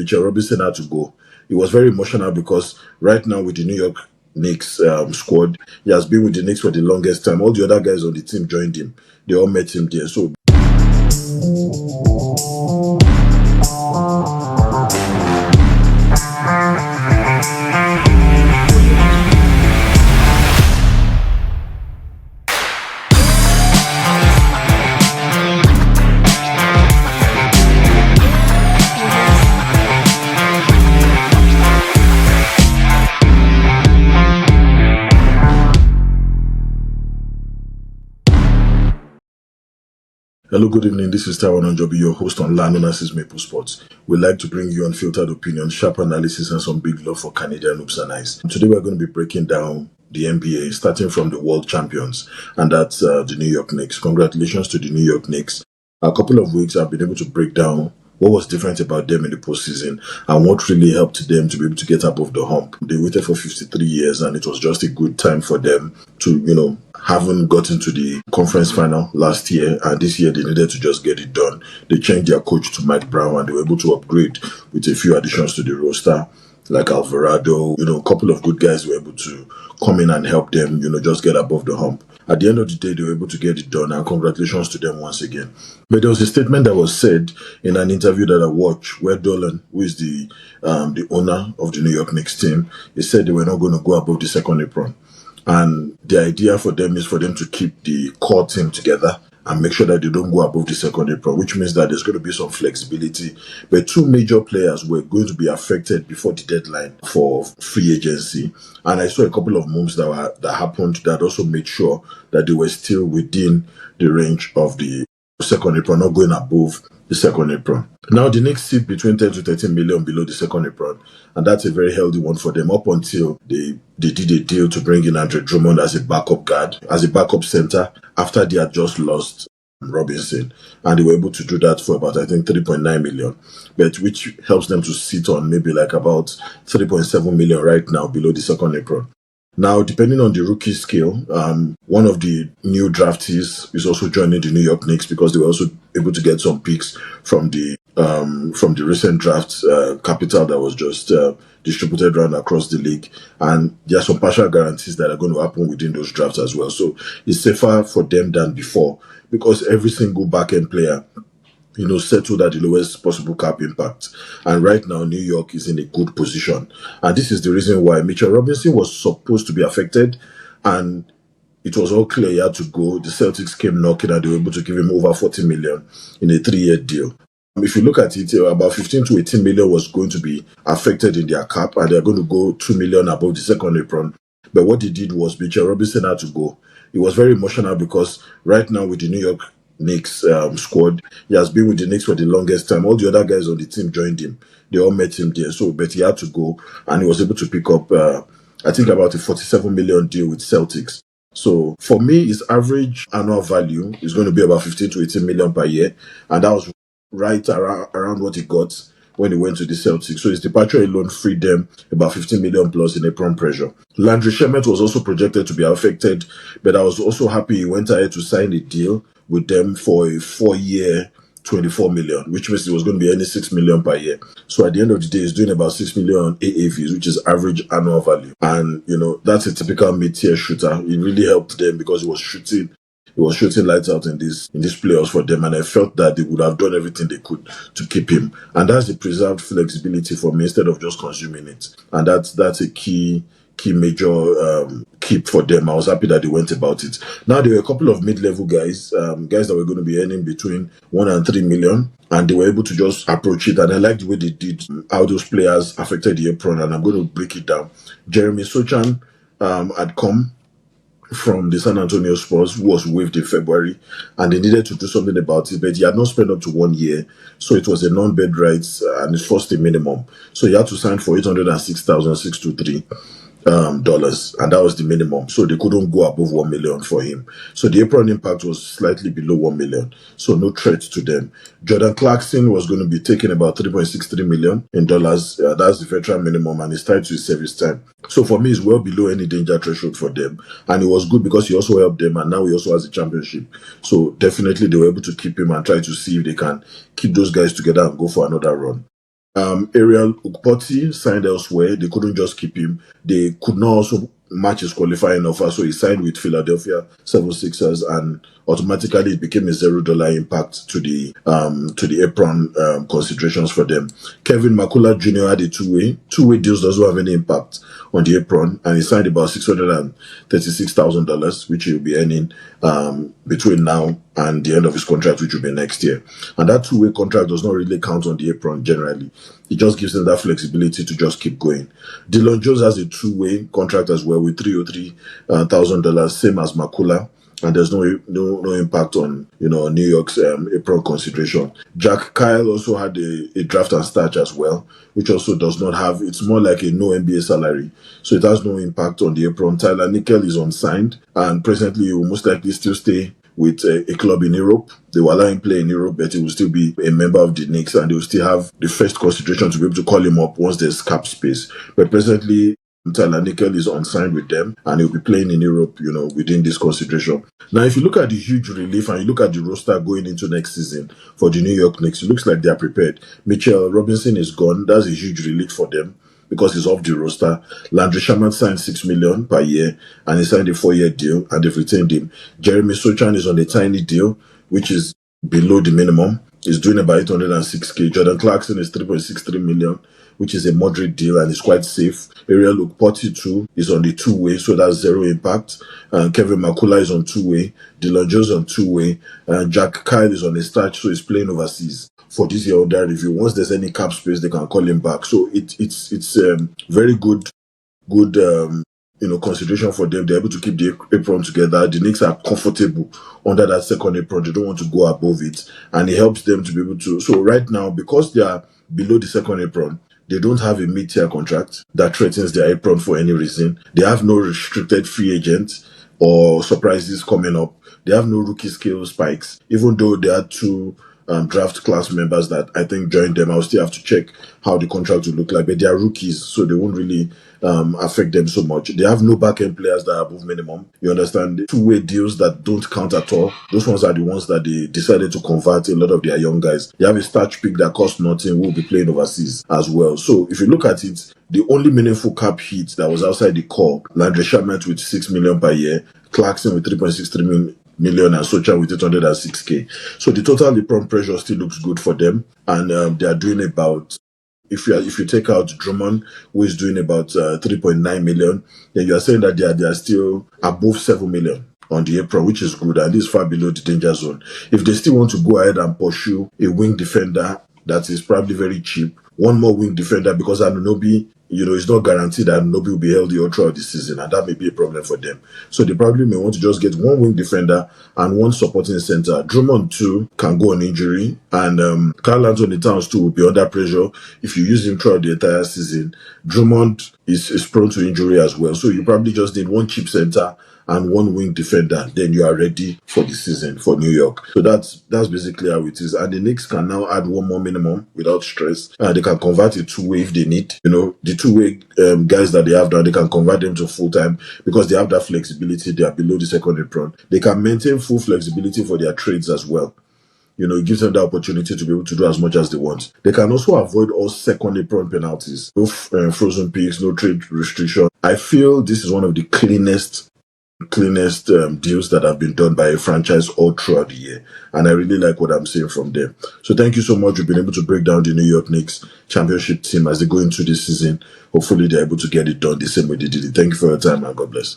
Mitchell Robinson had to go. It was very emotional because right now with the New York Knicks squad, he has been with the Knicks for the longest time. All the other guys on the team joined him. They all met him there. So hello, good evening. This is Taiwan Onjobi, your host on Land Owner's Maple Sports. We like to bring you unfiltered opinion, sharp analysis, and some big love for Canadian hoops and ice. Today, we're going to be breaking down the NBA, starting from the world champions, and that's the New York Knicks. Congratulations to the New York Knicks. A couple of weeks, I've been able to break down what was different about them in the postseason and what really helped them to be able to get above the hump. They waited for 53 years and it was just a good time for them to, haven't gotten to the conference final last year, and this year they needed to just get it done. They changed their coach to Mike Brown and they were able to upgrade with a few additions to the roster, like Alvarado. A couple of good guys were able to come in and help them, just get above the hump. At the end of the day, they were able to get it done, and congratulations to them once again. But there was a statement that was said in an interview that I watched where Dolan, who is the owner of the New York Knicks team, he said they were not going to go above the second apron. And the idea for them is for them to keep the core team together and make sure that they don't go above the second apron, which means that there's going to be some flexibility. But two major players were going to be affected before the deadline for free agency. And I saw a couple of moves that happened that also made sure that they were still within the range of the second apron, not going above the second apron. Now, the Knicks sit between 10 to 13 million below the second apron, and that's a very healthy one for them up until they did a deal to bring in Andre Drummond as a backup guard, as a backup center, after they had just lost Robinson, and they were able to do that for about, I think, 3.9 million, but which helps them to sit on maybe like about 3.7 million right now below the second apron. Now, depending on the rookie scale, one of the new draftees is also joining the New York Knicks because they were also able to get some picks from the recent draft capital that was just distributed around across the league, and there are some partial guarantees that are going to happen within those drafts as well. So it's safer for them than before because every single back-end player settled at the lowest possible cap impact. And right now, New York is in a good position. And this is the reason why Mitchell Robinson was supposed to be affected, and it was all clear he had to go. The Celtics came knocking and they were able to give him over 40 million in a 3-year deal. If you look at it, about 15 to 18 million was going to be affected in their cap, and they're going to go 2 million above the second apron. But what they did was Mitchell Robinson had to go. It was very emotional because right now with the New York Knicks squad, he has been with the Knicks for the longest time. All the other guys on the team joined him. They all met him there. So, but he had to go, and he was able to pick up, I think, about a 47 million deal with Celtics. So, for me, his average annual value is going to be about 15 to 18 million per year, and that was right around what he got when he went to the Celtics. So his departure alone freed them about 15 million plus in apron pressure. Landry Shamet was also projected to be affected, but I was also happy he went ahead to sign a deal with them for a 4-year, 24 million, which means it was going to be only 6 million per year. So at the end of the day, he's doing about 6 million AAVs, which is average annual value. And, that's a typical mid-tier shooter. It really helped them because he was shooting lights out in this playoffs for them, and I felt that they would have done everything they could to keep him. And that's the preserved flexibility for me instead of just consuming it. And that's a key major keep for them. I was happy that they went about it. Now, there were a couple of mid-level guys that were going to be earning between 1 and 3 million, and they were able to just approach it. And I like the way they did, how those players affected the apron, and I'm going to break it down. Jeremy Sochan had come from the San Antonio Spurs, who was waived in February, and they needed to do something about it, but he had not spent up to 1 year, so it was a non-bed rights and it forced a minimum. So he had to sign for $806,623. Dollars, and that was the minimum, so they couldn't go above 1 million for him. So the apron impact was slightly below 1 million, so no threat to them. Jordan Clarkson was going to be taking about $3.63 million in dollars. That's the veteran minimum, and it's tied to his service time. So for me, it's well below any danger threshold for them, and it was good because he also helped them, and now he also has a championship. So definitely they were able to keep him and try to see if they can keep those guys together and go for another run. Ariel Ukpoti signed elsewhere. They couldn't just keep him. They could not also match his qualifying offer, so he signed with Philadelphia 76ers, and automatically it became a $0 impact to the Apron considerations for them. Kevin McCullough Jr. had a two-way deals doesn't have any impact on the Apron, and he signed about $636,000, which he'll be earning between now and the end of his contract, which will be next year. And that two-way contract does not really count on the Apron generally. It just gives them that flexibility to just keep going. Dylan Jones has a two-way contract as well with $303,000, same as Makula. And there's no impact on New York's Apron consideration. Jack Kyle also had a draft and starch as well, which also does not have. It's more like a no NBA salary, so it has no impact on the Apron. Tyler Nickel is unsigned, and presently he will most likely still stay with a club in Europe. They will allow him play in Europe, but he will still be a member of the Knicks, and they will still have the first consideration to be able to call him up once there's cap space. But presently, Tyler Nickel is unsigned with them, and he'll be playing in Europe, within this consideration. Now, if you look at the huge relief and you look at the roster going into next season for the New York Knicks, it looks like they're prepared. Mitchell Robinson is gone. That's a huge relief for them because he's off the roster. Landry Shamet signed $6 million per year, and he signed a 4-year deal, and they've retained him. Jeremy Sochan is on a tiny deal, which is below the minimum. He's doing about $806K. Jordan Clarkson is $3.63 million, which is a moderate deal and is quite safe. Ariel Ukpoti too is on the two-way, so that's zero impact. Kevin McCullough is on two-way. Dylan Jones on two-way. Jack Kyle is on a starch, so he's playing overseas for this year under review. Once there's any cap space, they can call him back. So it's very good consideration for them. They're able to keep the Apron together. The Knicks are comfortable under that second Apron. They don't want to go above it, and it helps them to be able to. So right now, because they are below the second Apron, they don't have a mid-tier contract that threatens their Apron for any reason. They have no restricted free agents or surprises coming up. They have no rookie scale spikes, even though there are two draft class members that I think joined them. I'll still have to check how the contract will look like, but they are rookies, so they won't really affect them so much. They have no back-end players that are above minimum. You understand? The two-way deals that don't count at all, those ones are the ones that they decided to convert a lot of their young guys. They have a starch pick that costs nothing, who will be playing overseas as well. So if you look at it, the only meaningful cap hit that was outside the core, Landry Shamet with $6 million per year, Clarkson with $3.63 million, and Socha with $806K. So the total Apron pressure still looks good for them, and they are doing about, if you take out Drummond, who is doing about $3.9 million, then you are saying that they are still above $7 million on the Apron, which is good, and this is far below the danger zone. If they still want to go ahead and pursue a wing defender that is probably very cheap, one more wing defender, because Anunoby, it's not guaranteed that Anunoby will be healthy all throughout the season, and that may be a problem for them. So they probably may want to just get one wing defender and one supporting center. Drummond too can go on injury, and Karl Anthony Towns too will be under pressure if you use him throughout the entire season. Drummond is prone to injury as well, so you probably just need one cheap center and one wing defender, then you are ready for the season for New York. So that's basically how it is. And the Knicks can now add one more minimum without stress. They can convert it two-way if they need. The two-way guys that they have now, they can convert them to full-time because they have that flexibility. They are below the second Apron. They can maintain full flexibility for their trades as well. It gives them the opportunity to be able to do as much as they want. They can also avoid all second Apron penalties. No frozen picks, no trade restriction. I feel this is one of the cleanest deals that have been done by a franchise all throughout the year, and I really like what I'm seeing from them. So thank you so much. We've been able to break down the New York Knicks championship team as they go into this season. Hopefully they're able to get it done the same way they did it. Thank you for your time, and God bless.